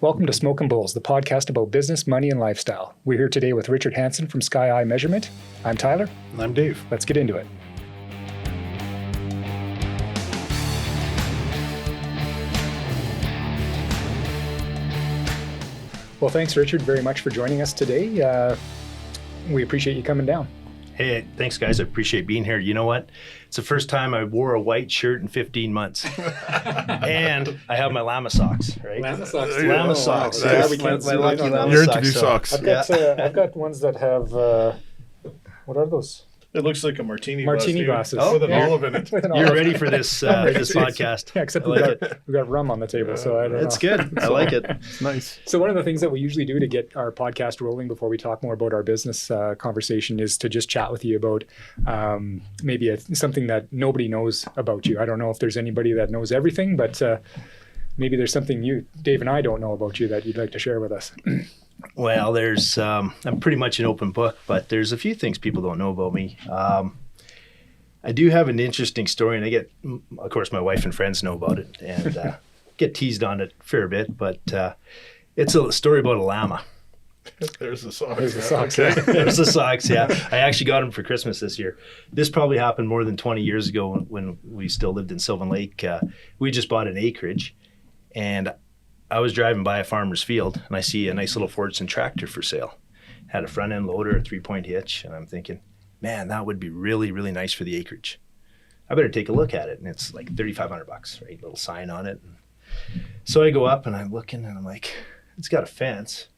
Welcome to Smokin Bulls, the podcast about business, money, and lifestyle. We're here today with Richard Hansen from Sky Eye Measurement. I'm Tyler. And I'm Dave. Let's get into it. Well, thanks, Richard, very much for joining us today. We appreciate you coming down. Hey, thanks, guys. I appreciate being here. You know what? It's the first time I wore a white shirt in 15 months. And I have my llama socks, right? Llama socks. Llama socks. Wow. Yeah, we can't see lucky on llama Your socks. interview socks. I've got ones that have, what are those? It looks like a martini Glasses. Oh, with an yeah. olive in it. You're ready for this this podcast. Yeah, except I like we got rum on the table, so I don't know. It's good. I like it. It's nice. So one of the things that we usually do to get our podcast rolling before we talk more about our business conversation is to just chat with you about maybe something that nobody knows about you. I don't know if there's anybody that knows everything, but maybe there's something you, Dave and I don't know about you that you'd like to share with us. Well, there's I'm pretty much an open book, but there's a few things people don't know about me. I do have an interesting story, and of course, my wife and friends know about it, and get teased on it a fair bit, but it's a story about a llama. There's the socks. There's the socks. Okay. There's the socks, yeah. I actually got them for Christmas this year. This probably happened more than 20 years ago when we still lived in Sylvan Lake. We just bought an acreage, and I was driving by a farmer's field, and I see a nice little Fordson tractor for sale. Had a front end loader, a 3-point hitch, and I'm thinking, man, that would be really, really nice for the acreage. I better take a look at it, and it's like $3,500, right? Little sign on it. So I go up, and I'm looking, and I'm like, it's got a fence,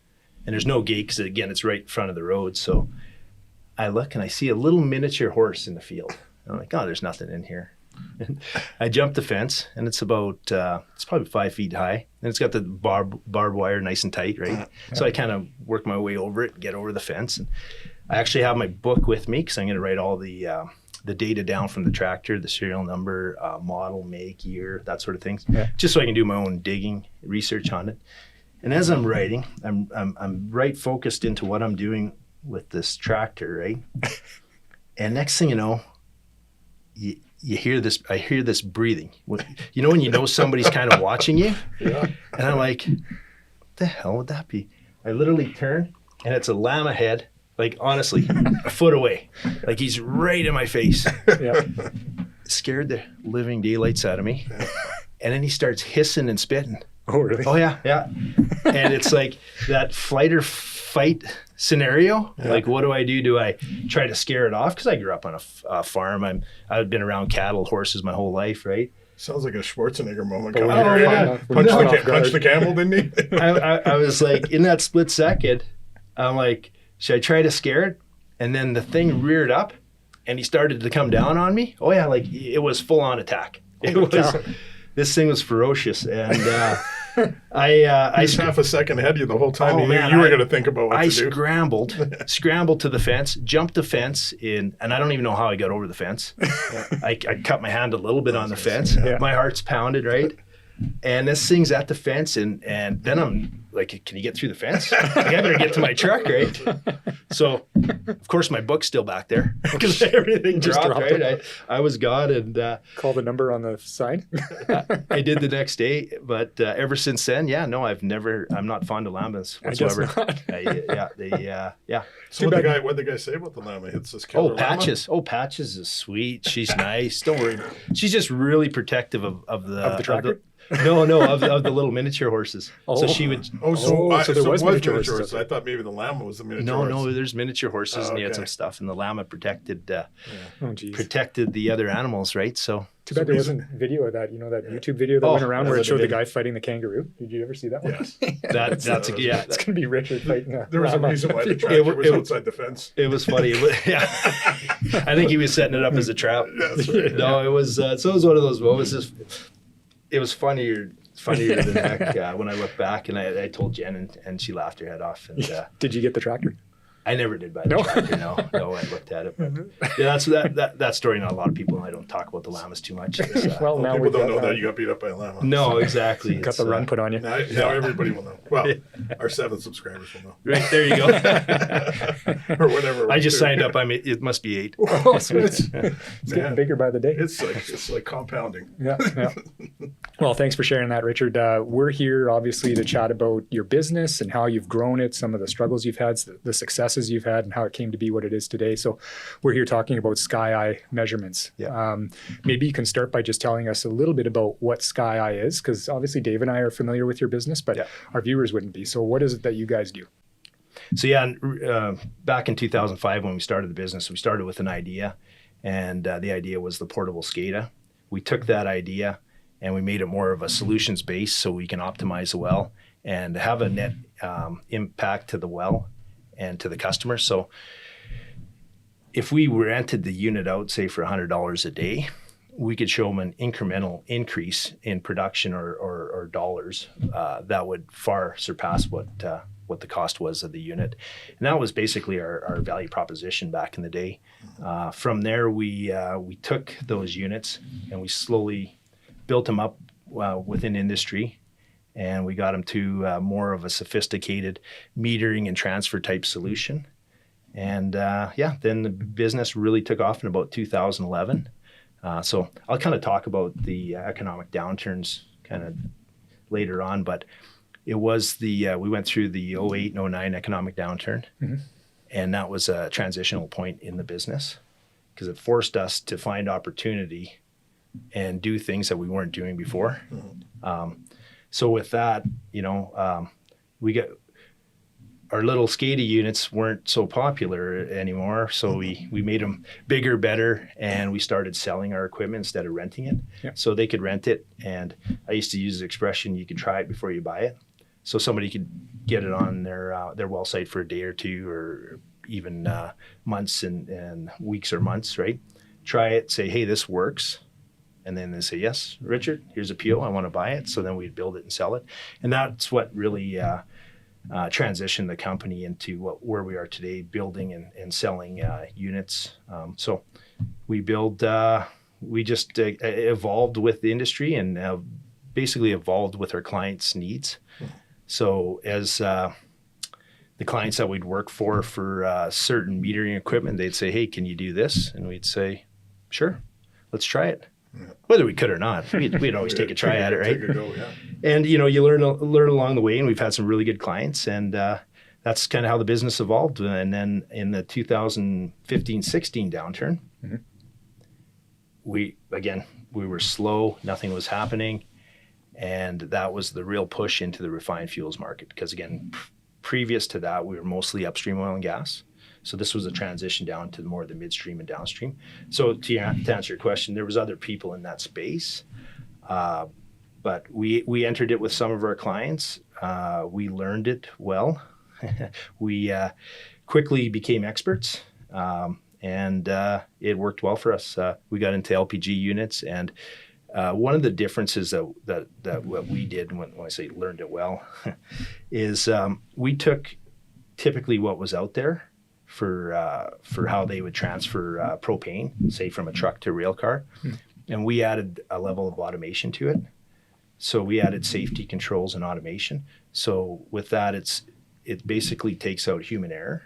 and there's no gate because, again, it's right in front of the road. So I look, and I see a little miniature horse in the field. And I'm like, oh, there's nothing in here. And I jumped the fence, and it's about it's probably 5 feet high, and it's got the barbed wire nice and tight, right? So I kind of work my way over it, get over the fence, and I actually have my book with me because I'm going to write all the data down from the tractor, the serial number, model, make, year, that sort of things, just so I can do my own digging research on it. And as I'm writing, I'm right focused into what I'm doing with this tractor, right? And next thing you know, you hear this, I hear this breathing. You know when you know somebody's kind of watching you? Yeah. And I'm like, what the hell would that be? I literally turn, and it's a llama head, like honestly, a foot away. Like he's right in my face. Yeah. Scared the living daylights out of me. And then he starts hissing and spitting. Oh, really? Oh, yeah. And it's like that flight or fight scenario. Yeah. Like, what do? Do I try to scare it off? Because I grew up on a farm. I've been around cattle, horses my whole life, right? Sounds like a Schwarzenegger moment. Oh, yeah. Punch the camel, didn't he? I was like, in that split second, I'm like, should I try to scare it? And then the thing reared up, and he started to come down on me. Oh, yeah, like it was full-on attack. This thing was ferocious, and I was half a second ahead of you the whole time. You were going to think about what to do. I scrambled to the fence, jumped the fence and I don't even know how I got over the fence. I cut my hand a little bit on the fence. Yeah. My heart's pounded, right? And this thing's at the fence, and then I'm like, can you get through the fence? Like, I better get to my truck, right? So, of course, my book's still back there because everything just dropped, right? I was gone, and call the number on the sign. I did the next day, but ever since then, I'm not fond of llamas whatsoever. I guess not. So what'd the guy say about the llama? It's this killer Patches. llama? Oh, Patches is sweet. She's nice. Don't worry. She's just really protective of the tractor. No, of the little miniature horses. Oh. So she would. So there was miniature horses. I thought maybe the llama was the miniature horse. No, there's miniature horses, and he had some stuff, and the llama protected the other animals, right? So too bad there wasn't video of that. You know that YouTube video that went around where it showed the guy fighting the kangaroo. Did you ever see that one? Yes. It's gonna be Richard fighting. There was a reason why the tractor was outside the fence. It was funny. I think he was setting it up as a trap. That's right. No, it was. So it was one of those moments. It was funnier than heck when I look back, and I told Jen, and she laughed her head off. And did you get the tractor? I never did buy the tractor. No, I looked at it. But yeah, that's that story. Not a lot of people, and I don't talk about the llamas too much. Well, now people don't know that you got beat up by a llama. No, exactly. Got the run put on you. Now everybody will know. Well, our 7 subscribers will know. Right, there you go. Or whatever. I just signed up. It must be 8. Oh, so it's getting bigger by the day. It's like compounding. Yeah. Well, thanks for sharing that, Richard. We're here obviously to chat about your business and how you've grown it, some of the struggles you've had, the successes you've had, and how it came to be what it is today. So we're here talking about Sky Eye measurements. Yeah. Maybe you can start by just telling us a little bit about what Sky Eye is, because obviously Dave and I are familiar with your business, but our viewers wouldn't be. So what is it that you guys do? So back in 2005 when we started the business, we started with an idea, and the idea was the portable SCADA. We took that idea and we made it more of a solutions base so we can optimize the well and have a net impact to the well and to the customer. So if we rented the unit out, say for $100 a day, we could show them an incremental increase in production or dollars that would far surpass what the cost was of the unit. And that was basically our value proposition back in the day. From there, we took those units and we slowly built them up within industry, and we got them to more of a sophisticated metering and transfer type solution. And then the business really took off in about 2011. So I'll kind of talk about the economic downturns kind of later on, but it was we went through the 08 and 09 economic downturn, and that was a transitional point in the business because it forced us to find opportunity and do things that we weren't doing before. So with that, we got our little SCADA units weren't so popular anymore. So we made them bigger, better, and we started selling our equipment instead of renting it. Yeah. So they could rent it. And I used to use the expression, you could try it before you buy it. So somebody could get it on their well site for a day or two, or even months and weeks or months, right? Try it, say, hey, this works. And then they say, yes, Richard, here's a PO, I want to buy it. So then we'd build it and sell it. And that's what really transitioned the company into where we are today, building and selling units. So we just evolved with the industry and basically evolved with our clients' needs. So as the clients that we'd work for certain metering equipment, they'd say, hey, can you do this? And we'd say, sure, let's try it. Whether we could or not, we'd always take a try at it, right? Take a go, yeah. And you learn along the way, and we've had some really good clients, and that's kind of how the business evolved. And then in the 2015-16 downturn, we were slow, nothing was happening, and that was the real push into the refined fuels market. Because again, previous to that, we were mostly upstream oil and gas. So this was a transition down to more of the midstream and downstream. So to answer your question, there was other people in that space, but we entered it with some of our clients. We learned it well. We quickly became experts, and it worked well for us. We got into LPG units, and one of the differences that what we did when I say learned it well is we took typically what was out there for how they would transfer propane, say from a truck to a rail car. And we added a level of automation to it. So we added safety controls and automation. So with that, it basically takes out human error.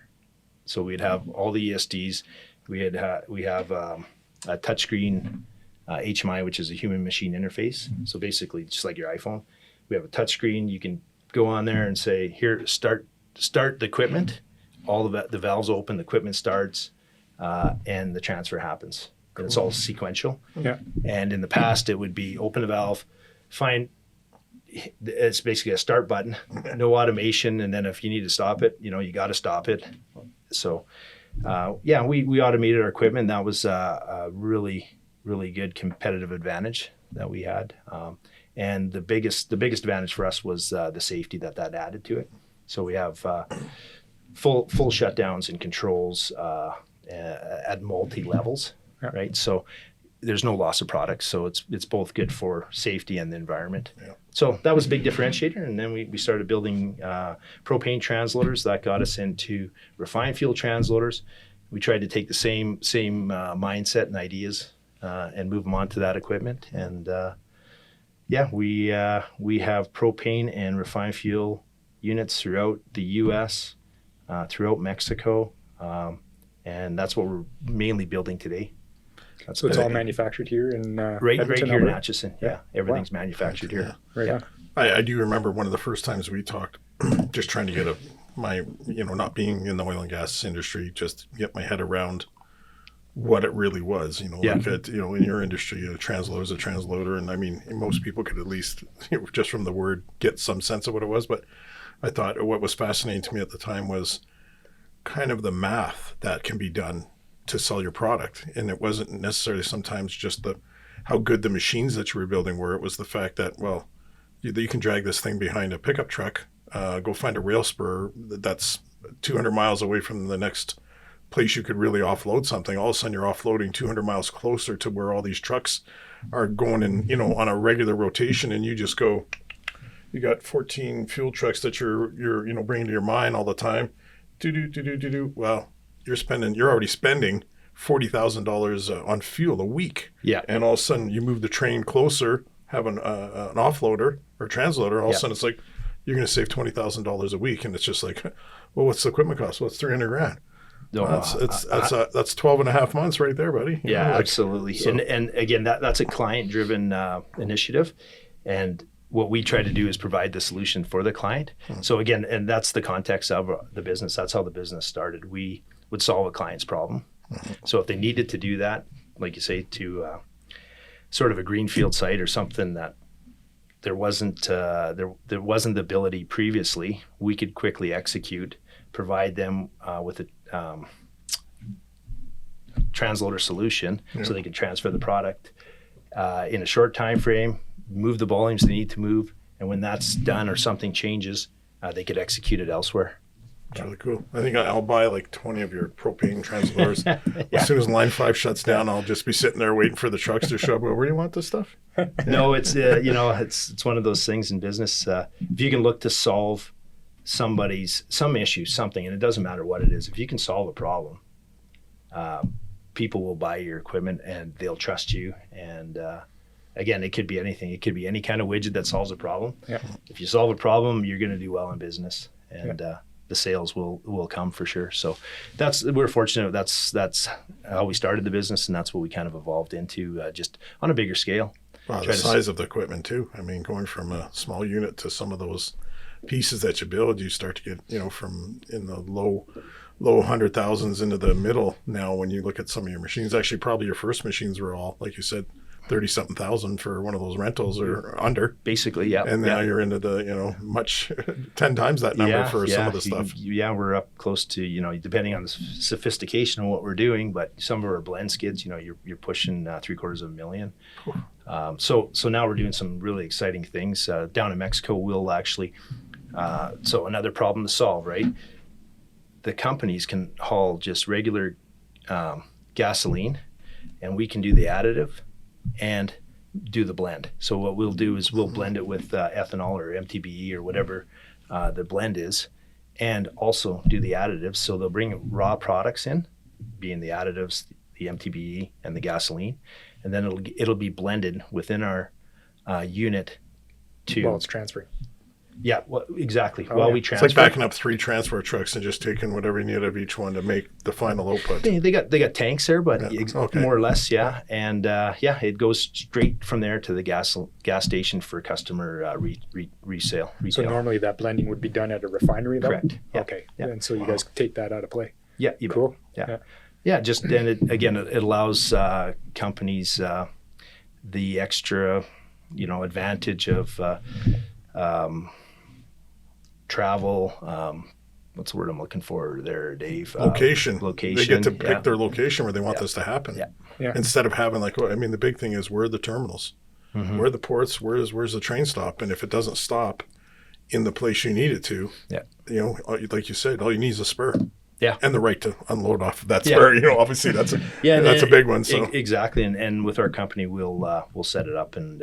So we'd have all the ESDs. We have a touchscreen HMI, which is a human machine interface. So basically, just like your iPhone, we have a touchscreen. You can go on there and say, here, start the equipment. All the valves open, the equipment starts, and the transfer happens. And it's all sequential. Yeah. And in the past, it would be open the valve, it's basically a start button, no automation, and then if you need to stop it, you got to stop it. So, we automated our equipment. That was a really, really good competitive advantage that we had. And the biggest advantage for us was the safety that added to it. So we have full shutdowns and controls at multi levels, right? So there's no loss of product. So it's both good for safety and the environment. Yeah. So that was a big differentiator. And then we started building propane transloaders. That got us into refined fuel transloaders. We tried to take the same mindset and ideas and move them onto that equipment. And we have propane and refined fuel units throughout the U.S., throughout Mexico, and that's what we're mainly building today. So it's all manufactured here in right Edmonton, here in Alberta? Atchison. Yeah, everything's manufactured here. Right on. I do remember one of the first times we talked, just trying to get not being in the oil and gas industry, just get my head around what it really was, like in your industry, a transloader is a transloader. And I mean, most people could at least, just from the word, get some sense of what it was. But I thought what was fascinating to me at the time was kind of the math that can be done to sell your product. And it wasn't necessarily sometimes just how good the machines that you were building were. It was the fact that, well, you can drag this thing behind a pickup truck, go find a rail spur that's 200 miles away from the next place you could really offload something. All of a sudden you're offloading 200 miles closer to where all these trucks are going in, on a regular rotation. And you just go, you got 14 fuel trucks that you're bringing to your mine all the time. Well, you're already spending $40,000 on fuel a week. Yeah. And all of a sudden you move the train closer, have an offloader or transloader. All of a sudden it's like, you're going to save $20,000 a week. And it's just like, well, what's the equipment cost? Well, it's $300,000. No, that's 12 and a half months right there, buddy. Absolutely. So. And again, that's a client-driven initiative, and what we try to do is provide the solution for the client. So again, and that's the context of the business. That's how the business started. We would solve a client's problem. So if they needed to do that, like you say, to sort of a greenfield site or something that there wasn't the ability previously, we could quickly execute, provide them with a transloader solution so they can transfer the product in a short time frame, move the volumes they need to move, and when that's done or something changes, they could execute it elsewhere. That's really cool. I think I'll buy like 20 of your propane transloaders. As soon as line 5 shuts down, I'll just be sitting there waiting for the trucks to show up. Where do you want this stuff? No, it's it's one of those things in business. If you can look to solve some issue, something, and it doesn't matter what it is. If you can solve a problem, people will buy your equipment and they'll trust you. And again, it could be anything. It could be any kind of widget that solves a problem. Yeah. If you solve a problem, you're going to do well in business, and the sales will come for sure. So we're fortunate. That's how we started the business, and that's what we kind of evolved into, just on a bigger scale. Wow, the size of the equipment too. I mean, going from a small unit to some of those pieces that you build, you start to get, from in the low 100,000s into the middle. Now, when you look at some of your machines, actually probably your first machines were all, like you said, 30-something thousand for one of those rentals or under. Basically, yeah. And now you're into the, much 10 times that number for some of the stuff. We're up close to, depending on the sophistication of what we're doing, but some of our blend skids, you're pushing $750,000. So now we're doing some really exciting things. Down in Mexico, we'll actually, so another problem to solve, right? The companies can haul just regular gasoline, and we can do the additive and do the blend. So what we'll do is we'll blend it with ethanol or MTBE or whatever the blend is, and also do the additives. So they'll bring raw products in, being the additives, the MTBE, and the gasoline, and then it'll be blended within our unit to. Well, it's transferring. Yeah, well, exactly. While we transfer, it's like backing up 3 transfer trucks and just taking whatever you need of each one to make the final output. They got tanks there, but more or less, yeah. And it goes straight from there to the gas station for customer resale. So normally that blending would be done at a refinery, though? Correct. Yeah. Okay. Yeah. And so you guys take that out of play. Yeah. Cool. Yeah. Just then it allows companies the extra, advantage of. Travel, what's the word I'm looking for there, Dave? Location. They get to pick their location where they want this to happen. Yeah. Instead of having the big thing is where are the terminals? Mm-hmm. Where are the ports? Where's the train stop? And if it doesn't stop in the place you need it to, like you said, all you need is a spur. Yeah. And the right to unload off of that spur. Obviously that's a big one. So exactly. And with our company, we'll set it up, and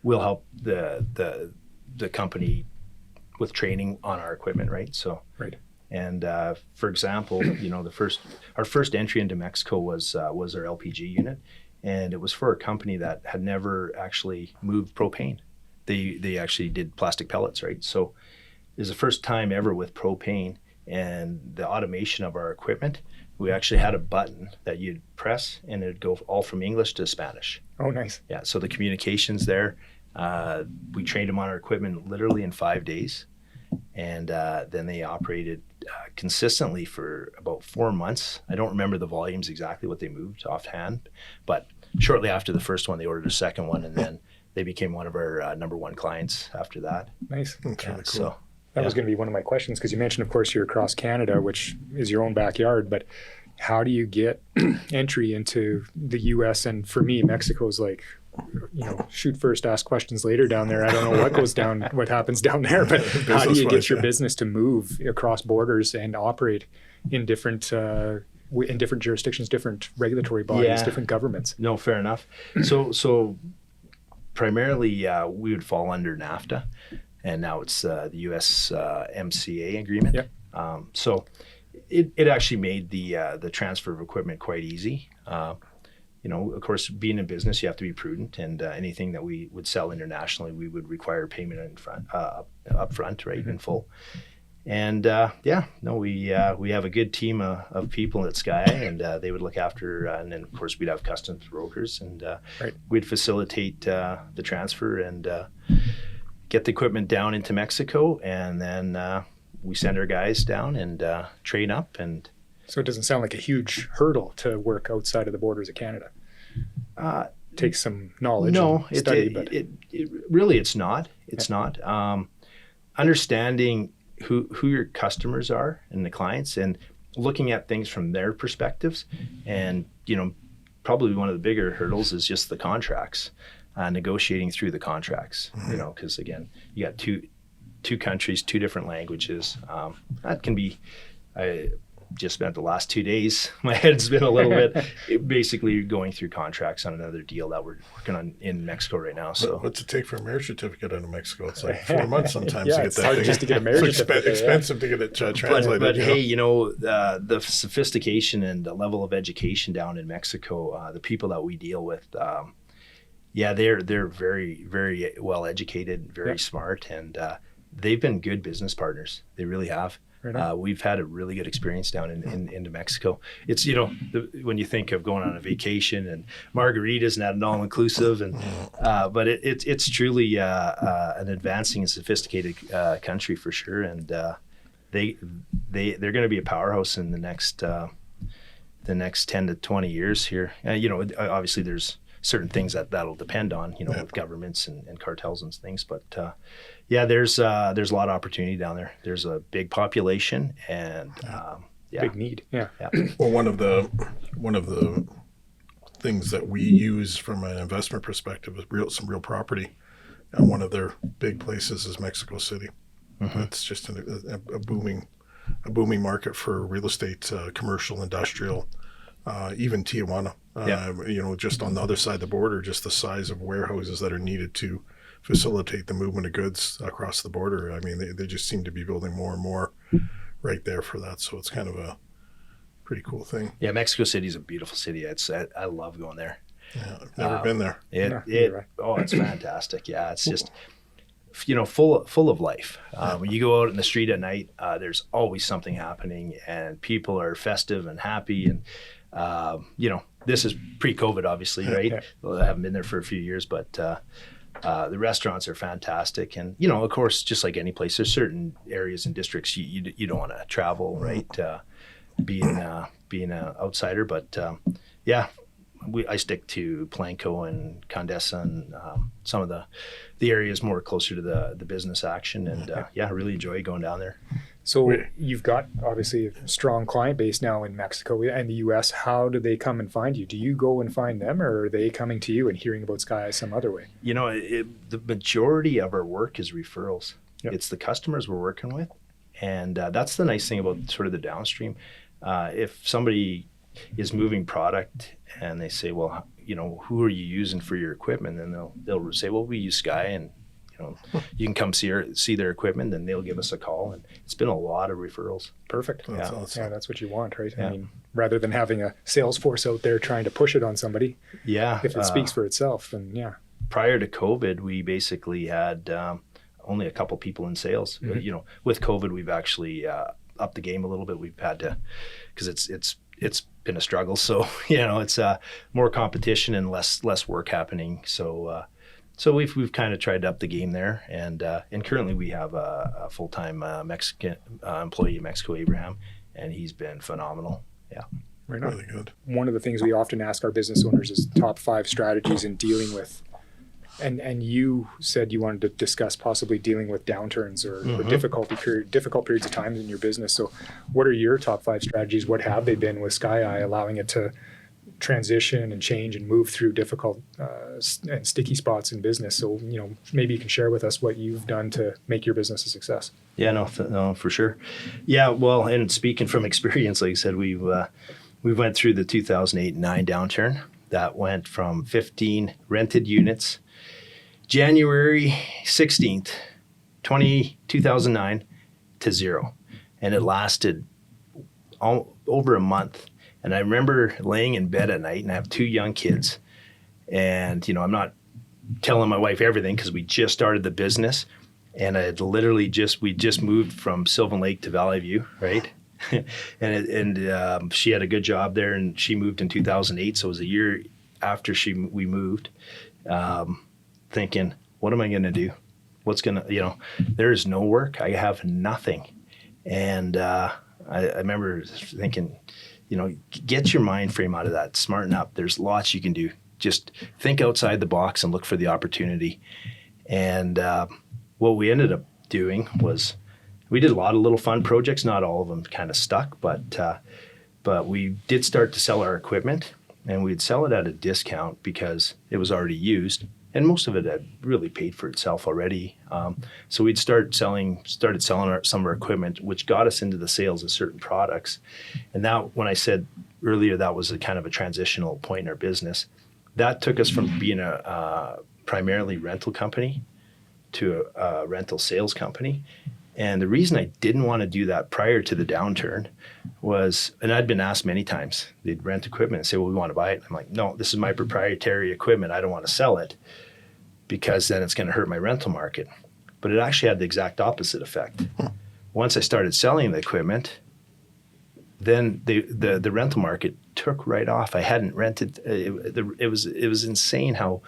we'll help the company with training on our equipment, right? So, right. And for example, our first entry into Mexico was our LPG unit, and it was for a company that had never actually moved propane. They actually did plastic pellets, right? So is the first time ever with propane and the automation of our equipment. We actually had a button that you'd press and it'd go all from English to Spanish. Oh, nice. Yeah, so the communication's there. We trained them on our equipment literally in 5 days. And then they operated consistently for about 4 months. I don't remember the volumes exactly what they moved offhand, but shortly after the first one, they ordered a second one, and then they became one of our number one clients after that. Nice. That's really cool. So That was going to be one of my questions, because you mentioned, of course, you're across Canada, which is your own backyard, but how do you get entry into the U.S.? And for me, Mexico's like, shoot first, ask questions later down there. I don't know what goes down, what happens down there, but how do you get your business to move across borders and operate in different jurisdictions, different regulatory bodies, different governments? No, fair enough. So primarily we would fall under NAFTA, and now it's the U.S. MCA agreement. Yep. So it actually made the transfer of equipment quite easy. Of course, being in business, you have to be prudent, and anything that we would sell internationally, we would require payment up front, right, in full. And we have a good team of people at Sky, and they would look after, and then of course we'd have customs brokers, and we'd facilitate the transfer and get the equipment down into Mexico, and then we send our guys down and train up. And so it doesn't sound like a huge hurdle to work outside of the borders of Canada. Takes some knowledge and study, but really it's not. It's not. Understanding who your customers are and the clients, and looking at things from their perspectives, and probably one of the bigger hurdles is just the contracts, negotiating through the contracts. Because again, you got two countries, two different languages. That can be. I just spent the last 2 days, my head's been a little bit basically going through contracts on another deal that we're working on in Mexico right now. So what's it take for a marriage certificate out of Mexico? It's like 4 months sometimes to get it's that hard thing. just to get a marriage certificate. Expensive to get it translated. But hey, the sophistication and the level of education down in Mexico, the people that we deal with, they're very, very well educated, very smart, and they've been good business partners. They really have. We've had a really good experience down into Mexico. It's, when you think of going on a vacation and margaritas and that, an all-inclusive, and but it's truly an advancing and sophisticated country for sure. And they're going to be a powerhouse in the next 10 to 20 years here. Obviously there's certain things that'll depend on, with governments and cartels and things, but there's a lot of opportunity down there. There's a big population and big need. Yeah. Well, one of the things that we use from an investment perspective is some real property. And one of their big places is Mexico City. Mm-hmm. It's just a booming market for real estate, commercial, industrial, even Tijuana. Just on the other side of the border, just the size of warehouses that are needed to facilitate the movement of goods across the border. I mean, they just seem to be building more and more right there for that. So it's kind of a pretty cool thing. Yeah, Mexico City is a beautiful city. I love going there. Yeah, I've never been there. It's fantastic. Yeah, it's just full of life. When you go out in the street at night, there's always something happening, and people are festive and happy. And this is pre-COVID, obviously, right? Yeah. Well, I haven't been there for a few years, but the restaurants are fantastic. And, of course, just like any place, there's certain areas and districts you don't want to travel, right? Being an outsider. But, I stick to Blanco and Condesa and some of the areas more closer to the business action. And, I really enjoy going down there. So you've got obviously a strong client base now in Mexico and the U.S. How do they come and find you? Do you go and find them, or are they coming to you and hearing about Sky some other way? The majority of our work is referrals. Yep. It's the customers we're working with. And that's the nice thing about sort of the downstream. If somebody is moving product and they say, well, who are you using for your equipment? And they'll say, well, we use Sky, and you can come see their equipment, and they'll give us a call. And it's been a lot of referrals. Perfect. That's awesome. Yeah, that's what you want, right? Yeah. I mean, rather than having a sales force out there trying to push it on somebody. Yeah. If it speaks for itself, then yeah. Prior to COVID, we basically had only a couple people in sales. You know, with COVID, we've actually upped the game a little bit. We've had to, because it's been a struggle. So, you know, it's more competition and less work happening. So we've kind of tried to up the game there, and currently we have a full-time Mexican employee in Mexico, Abraham, and he's been phenomenal. Yeah. Right on. Really good. One of the things we often ask our business owners is top 5 strategies in dealing with, and you said you wanted to discuss possibly dealing with downturns or difficult periods of time in your business. So what are your top 5 strategies? What have they been with SkyEye, allowing it to transition and change and move through difficult and sticky spots in business? So, you know, maybe you can share with us what you've done to make your business a success. Yeah, no, for sure. Yeah, well, and speaking from experience, like I said, we went through the 2008-9 downturn. That went from 15 rented units, January 16th, 2009, to 0. And it lasted over a month. And I remember laying in bed at night, and I have 2 young kids. And, you know, I'm not telling my wife everything because we just started the business. And I had literally we just moved from Sylvan Lake to Valley View, right? and she had a good job there, and she moved in 2008. So it was a year after we moved, thinking, what am I going to do? What's going to, you know, there is no work. I have nothing. And I remember thinking, you know, get your mind frame out of that, smarten up. There's lots you can do. Just think outside the box and look for the opportunity. And what we ended up doing was we did a lot of little fun projects. Not all of them kind of stuck, but we did start to sell our equipment, and we'd sell it at a discount because it was already used, and most of it had really paid for itself already. So we'd started selling some of our equipment, which got us into the sales of certain products. And that, when I said earlier, that was a kind of a transitional point in our business. That took us from being a primarily rental company to a rental sales company. And the reason I didn't want to do that prior to the downturn was, and I'd been asked many times, they'd rent equipment and say, well, we want to buy it. I'm like, no, this is my proprietary equipment. I don't want to sell it because then it's going to hurt my rental market. But it actually had the exact opposite effect. Once I started selling the equipment, then the rental market took right off. I hadn't rented. It was insane how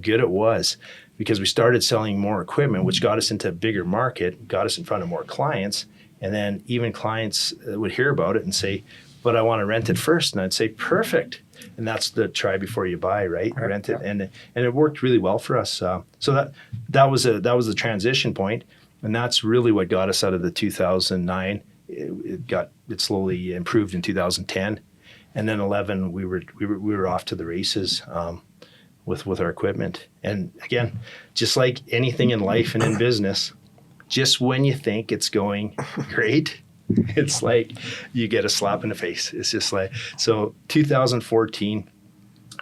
good it was, because we started selling more equipment, which got us into a bigger market, got us in front of more clients, and then even clients would hear about it and say, "But I want to rent it first." And I'd say, "Perfect." And that's the try before you buy, right? Rent it, and it worked really well for us. So that was the transition point, and that's really what got us out of the 2009. It slowly improved in 2010, and then 11 we were off to the races with our equipment. And again, just like anything in life and in business, just when you think it's going great, it's like you get a slap in the face. It's just like, so 2014,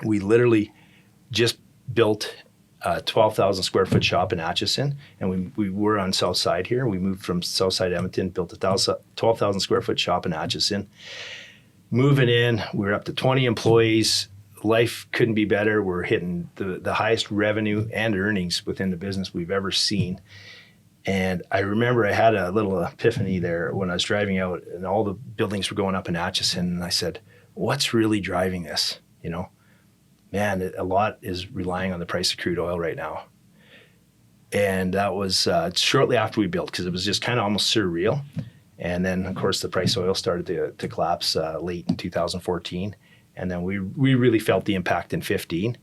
we literally just built a 12,000 square foot shop in Atchison, and we were on South Side here. We moved from South Side Edmonton, built a 12,000 square foot shop in Atchison. Moving in, we were up to 20 employees. Life couldn't be better. We're hitting the highest revenue and earnings within the business we've ever seen. And I remember I had a little epiphany there when I was driving out, and all the buildings were going up in Atchison, and I said, what's really driving this? You know, man, a lot is relying on the price of crude oil right now. And that was shortly after we built, because it was just kind of almost surreal. And then, of course, the price of oil started to collapse late in 2014. And then we really felt the impact in 15,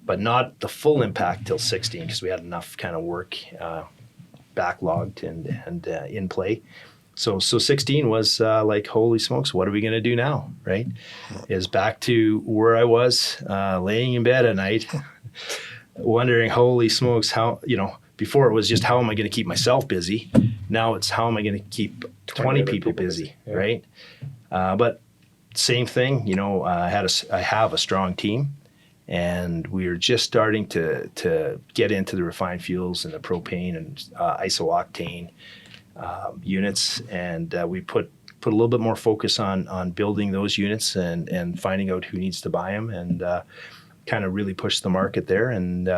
but not the full impact till 16, because we had enough kind of work backlogged and in play. So 16 was like, holy smokes, what are we going to do now, right? Is back to where I was laying in bed at night, wondering, holy smokes, how, you know, before it was just how am I going to keep myself busy? Now it's how am I going to keep 20 people busy, yeah. Right? But same thing, you know, I have a strong team, and we are just starting to get into the refined fuels and the propane and isooctane units, and we put a little bit more focus on building those units and finding out who needs to buy them, and kind of really push the market there. And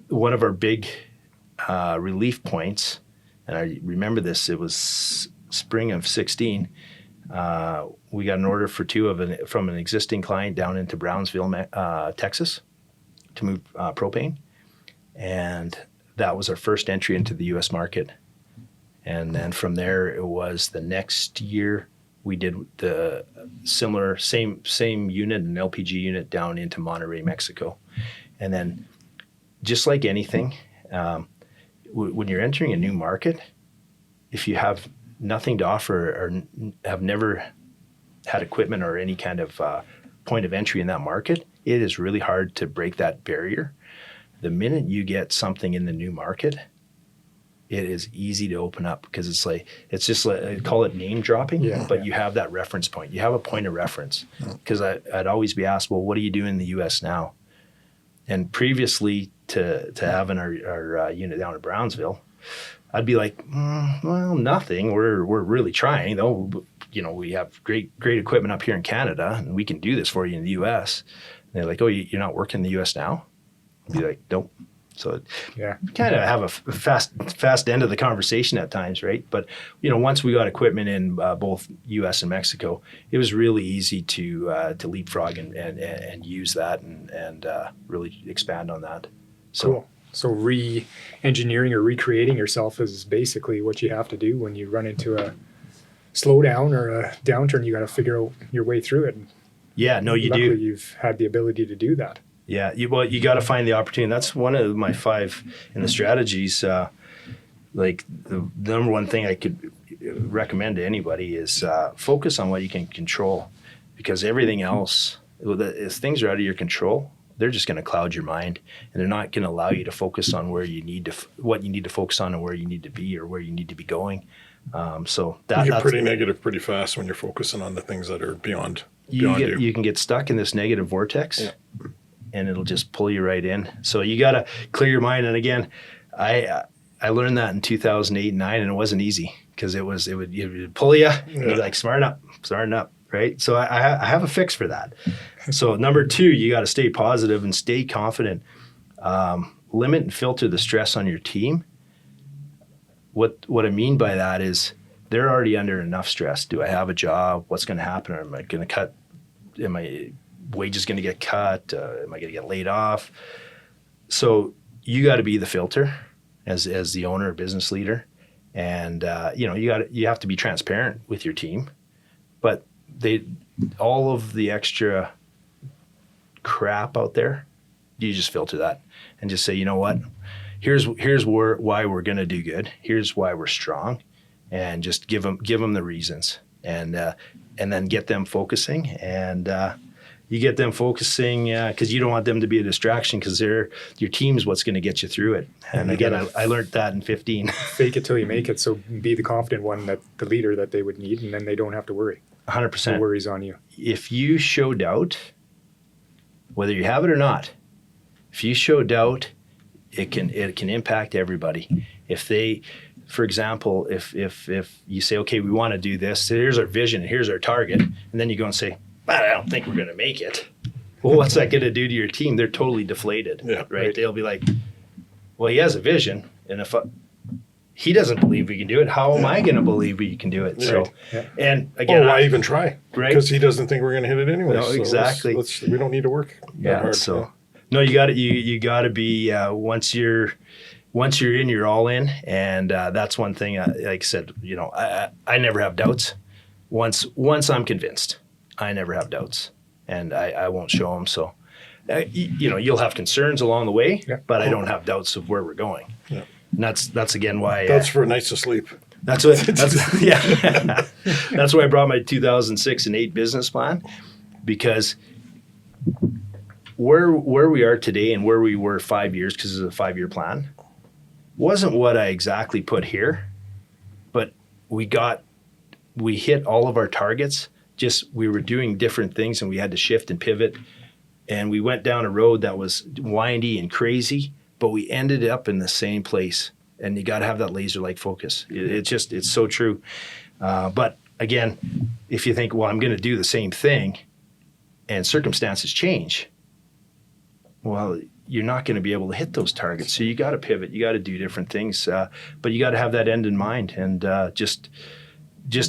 one of our big relief points, and I remember this, it was spring of 16. We got an order for 2 from an existing client down into Brownsville, Texas, to move propane. And that was our first entry into the U.S. market. And then from there, it was the next year we did the similar, same unit, an LPG unit down into Monterrey, Mexico. And then just like anything, when you're entering a new market, if you have nothing to offer or have never had equipment or any kind of point of entry in that market, it is really hard to break that barrier. The minute you get something in the new market, it is easy to open up because it's just like, I call it name dropping, but you have that reference point. You have a point of reference. Because I'd always be asked, well, what do you do in the U.S. now? And previously to having our unit down in Brownsville, I'd be like, well, nothing. We're really trying, though. We have great equipment up here in Canada, and we can do this for you in the U.S. And they're like, oh, you're not working in the U.S. now? I'd be like, nope. So kind of have a fast end of the conversation at times, right? But once we got equipment in both U.S. and Mexico, it was really easy to leapfrog and use that and really expand on that. So, cool. So re-engineering or recreating yourself is basically what you have to do when you run into a slowdown or a downturn. You got to figure out your way through it. Yeah, no, you Luckily, do. You've had the ability to do that. Yeah, you got to find the opportunity. That's one of my 5 in the strategies. Like the number one thing I could recommend to anybody is focus on what you can control, because everything else, if things are out of your control, they're just going to cloud your mind, and they're not going to allow you to focus on what you need to focus on and where you need to be or where you need to be going. So you get pretty negative pretty fast when you're focusing on the things that are beyond you. You can get stuck in this negative vortex, and it'll just pull you right in. So you got to clear your mind. And again, I learned that in 2008 and 2009, and it wasn't easy because it would pull you. And you're like, smarten up, right? So I have a fix for that. So number 2, you got to stay positive and stay confident. Limit and filter the stress on your team. What I mean by that is they're already under enough stress. Do I have a job? What's going to happen? Am I going to cut? Am my wages going to get cut? Am I going to get laid off? So you got to be the filter as the owner or business leader, and you have to be transparent with your team, but all of the extra crap out there, you just filter that and just say, you know what? Here's why we're going to do good. Here's why we're strong, and just give them the reasons, and then get them focusing. And you get them focusing because you don't want them to be a distraction, because your team's what's going to get you through it. And again, I learned that in 15. Fake it till you make it. So be the confident one, that the leader that they would need, and then they don't have to worry. 100%. No worries on you. If you show doubt, whether you have it or not, if you show doubt, it can impact everybody. If they, for example, if you say, okay, we want to do this, here's our vision, here's our target, and then you go and say, but I don't think we're going to make it. Well, what's that going to do to your team? They're totally deflated, right? They'll be like, well, he has a vision, and if he doesn't believe we can do it, how am I going to believe we can do it? Right. So, and again, why even try? Right? Because he doesn't think we're going to hit it anyway. No, so exactly. we don't need to work that hard. So. No, you got to be once you're in, you're all in, and that's one thing. Like I said, I never have doubts. Once I'm convinced, I never have doubts, and I won't show them. So, you'll have concerns along the way, but I don't have doubts of where we're going. Yeah. And that's again why. That's for nights to sleep. That's That's why I brought my 2006 and 2008 business plan, because where we are today and where we were 5 years, because it's a 5-year plan, wasn't what I exactly put here, but we hit all of our targets. Just we were doing different things, and we had to shift and pivot, and we went down a road that was windy and crazy, but we ended up in the same place. And you got to have that laser-like focus. It's so true. But again, if you think, well, I'm going to do the same thing, and circumstances change, well, you're not going to be able to hit those targets. So you got to pivot. You got to do different things, but you got to have that end in mind, and just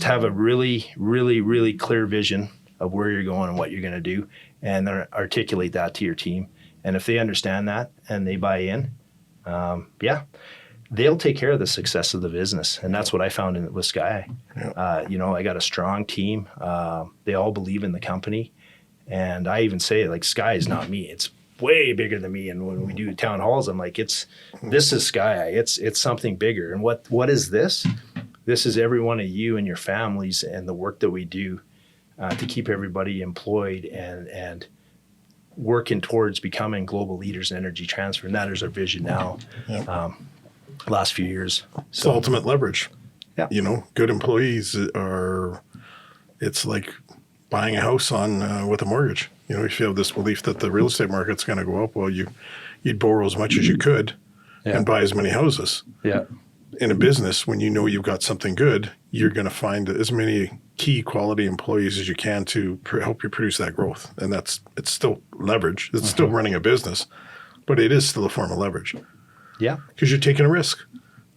have a really, really, really clear vision of where you're going and what you're going to do, and then articulate that to your team. And if they understand that and they buy in, they'll take care of the success of the business. And that's what I found with Sky. Yeah. I got a strong team. They all believe in the company. And I even say, like, Sky is not me. It's way bigger than me. And when we do town halls, I'm like, this is Sky. It's something bigger. And what is this? This is every one of you and your families and the work that we do to keep everybody employed and working towards becoming global leaders in energy transfer. And that is our vision now. Yeah. Last few years. It's ultimate leverage. Yeah. Good employees it's like buying a house on with a mortgage. If you have this belief that the real estate market's going to go up, well, you'd borrow as much as you could and buy as many houses. Yeah. In a business, when you've got something good, you're going to find as many key quality employees as you can to help you produce that growth. And it's still leverage. It's still running a business, but it is still a form of leverage. Yeah. Because you're taking a risk.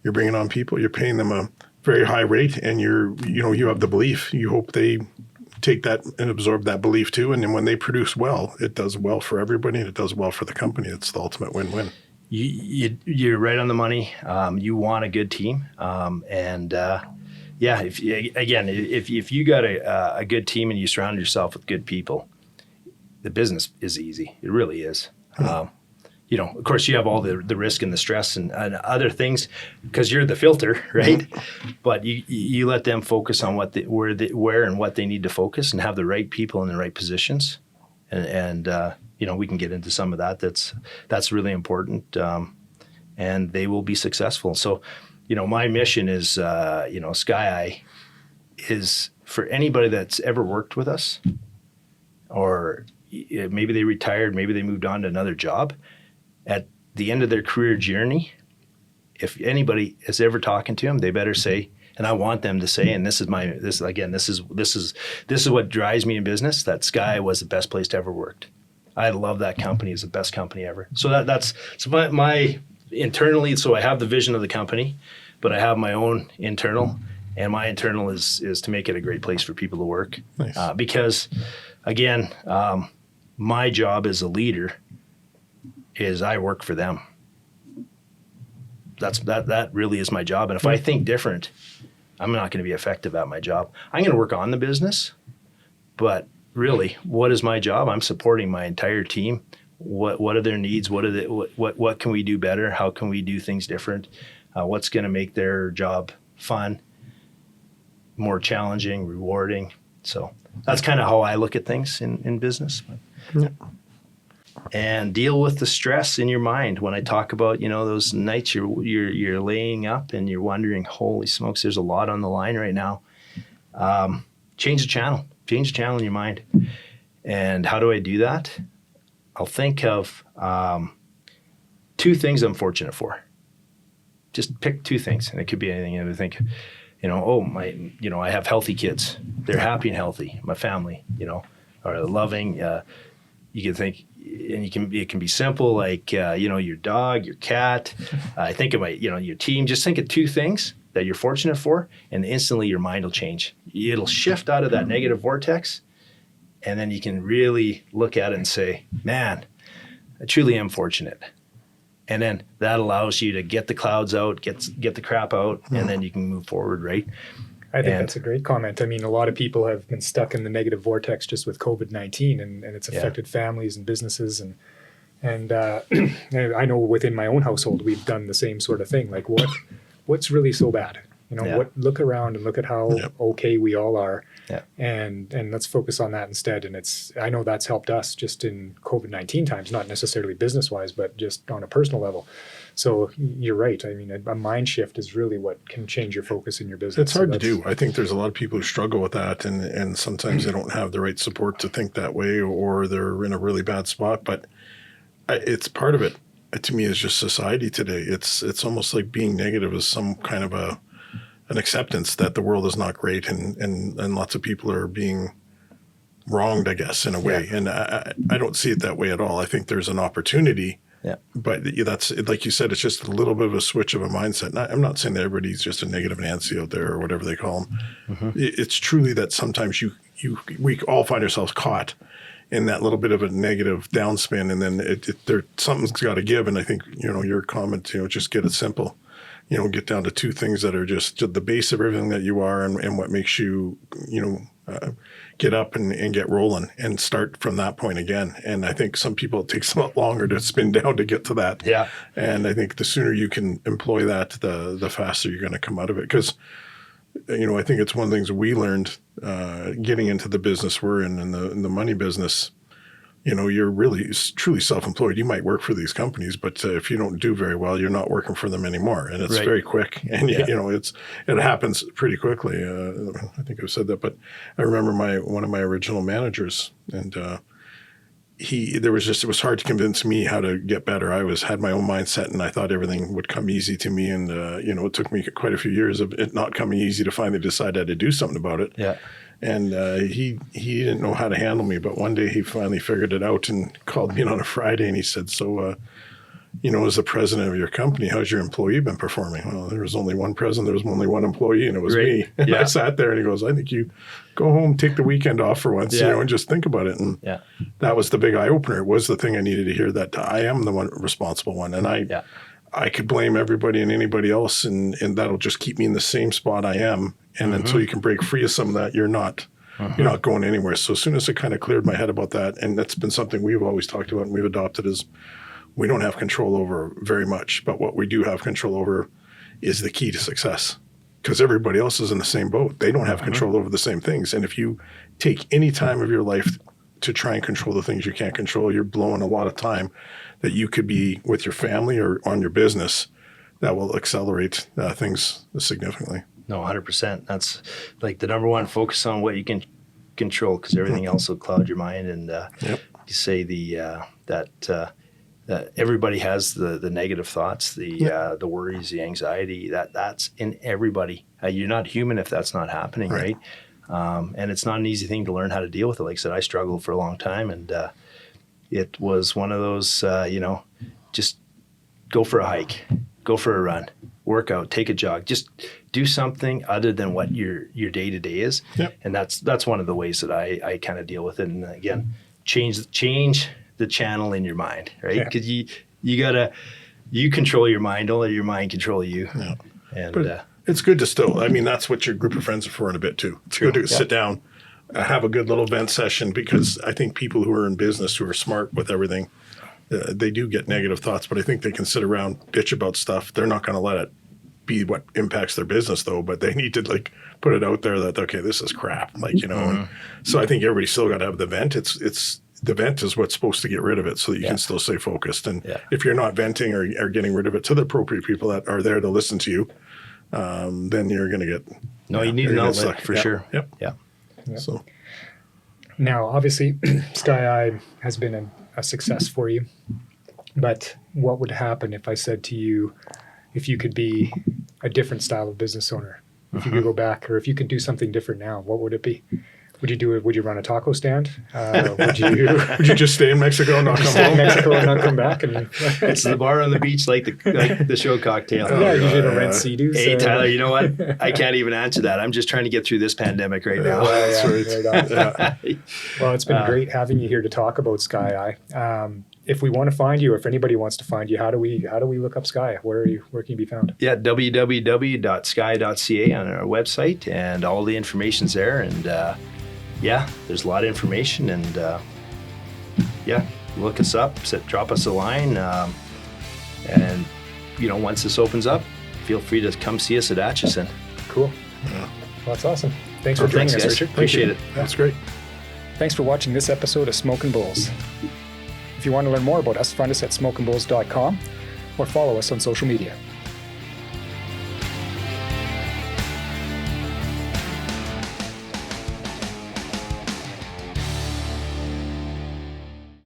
You're bringing on people, you're paying them a very high rate, and you have the belief. You hope they take that and absorb that belief too. And then when they produce well, it does well for everybody and it does well for the company. It's the ultimate win-win. You're right on the money. You want a good team. If you got a good team and you surround yourself with good people, the business is easy. It really is. Of course, you have all the risk and the stress and other things because you're the filter, right? But you let them focus on where and what they need to focus and have the right people in the right positions, and we can get into some of that. That's really important, and they will be successful. So, my mission is, Sky is for anybody that's ever worked with us, or maybe they retired, maybe they moved on to another job. At the end of their career journey, if anybody is ever talking to them, they better say, and I want them to say, and this is what drives me in business, that Sky was the best place to ever worked. I love that company. It's the best company ever. So that's my internally. So I have the vision of the company, but I have my own internal, and my internal is to make it a great place for people to work. Nice. Because again, my job as a leader is I work for them. That really is my job. And if I think different, I'm not going to be effective at my job. I'm going to work on the business, but really, what is my job? I'm supporting my entire team. What are their needs? What can we do better? How can we do things different? What's going to make their job fun, more challenging, rewarding? So that's kind of how I look at things in business. Yeah. And deal with the stress in your mind. When I talk about, those nights you're laying up and you're wondering, holy smokes, there's a lot on the line right now. Change the channel in your mind. And how do I do that? I'll think of two things I'm fortunate for. Just pick two things, and it could be anything. I think, I have healthy kids. They're happy and healthy. My family, are loving. You can think, and it can be simple, like your dog, your cat. I think of your team. Just think of two things that you're fortunate for, and instantly your mind will change. It'll shift out of that negative vortex, and then you can really look at it and say, "Man, I truly am fortunate." And then that allows you to get the clouds out, get the crap out, and then you can move forward, right? I think that's a great comment. I mean, a lot of people have been stuck in the negative vortex just with COVID-19, and it's affected families and businesses. And I know within my own household, we've done the same sort of thing. Like, what's really so bad? Look around and look at how okay we all are, and let's focus on that instead. And I know that's helped us just in COVID-19 times, not necessarily business-wise, but just on a personal level. So you're right. I mean, a mind shift is really what can change your focus in your business. It's hard to do. I think there's a lot of people who struggle with that, and sometimes they don't have the right support to think that way, or they're in a really bad spot. But it's part of it. To me, is just society today. It's almost like being negative is some kind of an acceptance that the world is not great, and lots of people are being wronged, I guess, in a way. And I don't see it that way at all. I think there's an opportunity. Yeah. But that's, like you said, it's just a little bit of a switch of a mindset. And I'm not saying that everybody's just a negative Nancy out there or whatever they call them. Mm-hmm. It's truly that sometimes we all find ourselves caught in that little bit of a negative downspin, and then something's got to give. And I think, your comment, just get it simple. Get down to two things that are just the base of everything that you are and what makes you, get up and get rolling and start from that point again. And I think some people, it takes a lot longer to spin down to get to that. Yeah. And I think the sooner you can employ that, the faster you're going to come out of it. Because, I think it's one of the things we learned getting into the business we're in the money business. You're really truly self-employed. You might work for these companies, but if you don't do very well, you're not working for them anymore. And it's very quick. And, it happens pretty quickly. I think I've said that. But I remember one of my original managers, and it was hard to convince me how to get better. I had my own mindset, and I thought everything would come easy to me. And, it took me quite a few years of it not coming easy to finally decide I had to do something about it. Yeah. And he didn't know how to handle me, but one day he finally figured it out and called me in on a Friday, and he said, "So, as the president of your company, how's your employee been performing?" Well, there was only one president, there was only one employee, and it was me. And I sat there, and he goes, "I think you go home, take the weekend off for once, and just think about it." And that was the big eye opener. It was the thing I needed to hear, that I am the one responsible one, and I could blame everybody and anybody else, and that'll just keep me in the same spot I am. And until you can break free of some of that, you're not going anywhere. So as soon as I kind of cleared my head about that, and that's been something we've always talked about and we've adopted, is we don't have control over very much, but what we do have control over is the key to success. Because everybody else is in the same boat. They don't have control over the same things. And if you take any time of your life to try and control the things you can't control, you're blowing a lot of time that you could be with your family or on your business that will accelerate things significantly. No, 100%. That's like the number one, focus on what you can control, because everything else will cloud your mind. And you say that everybody has the negative thoughts, the worries, the anxiety, that's in everybody. You're not human if that's not happening, right? And it's not an easy thing to learn how to deal with it. Like I said, I struggled for a long time, and it was one of those, just go for a hike, go for a run, work out, take a jog, just do something other than what your day-to-day is. And that's one of the ways that I kind of deal with it. And again, change the channel in your mind, right? Because you control your mind, don't let your mind control you. And it's good to still, that's what your group of friends are for in a bit too. It's good to sit down, have a good little vent session, because I think people who are in business, who are smart with everything, they do get negative thoughts, but I think they can sit around, bitch about stuff. They're not going to let it be what impacts their business, though, but they need to put it out there that, okay, this is crap, And so I think everybody's still got to have the vent. It's the vent is what's supposed to get rid of it, so that you can still stay focused. And if you're not venting or getting rid of it to the appropriate people that are there to listen to you, then you're going to get. No, you need an outlet for sure. Yeah. So now, obviously, Sky Eye has been a success for you. But what would happen if I said to you, if you could be a different style of business owner, if you could go back, or if you could do something different now, what would it be? Would you do it? Would you run a taco stand? Would you just stay in Mexico and not come stay home? in Mexico and not come back? And it's the bar on the beach, like the show cocktail. Usually don't rent Sea-Doos. Hey, Tyler, you know what? I can't even answer that. I'm just trying to get through this pandemic right now. Well, it's been great having you here to talk about Sky Eye. If we want to find you, if anybody wants to find you, how do we look up Sky? Where can you be found? Yeah, www.sky.ca on our website, and all the information's there. And there's a lot of information, and look us up, drop us a line, and once this opens up, feel free to come see us at Atchison. Cool. Yeah. Well, that's awesome. Thanks for joining us, Richard. Appreciate it. That's great. Thanks for watching this episode of Smokin Bulls. If you want to learn more about us, find us at smokinbulls.com or follow us on social media.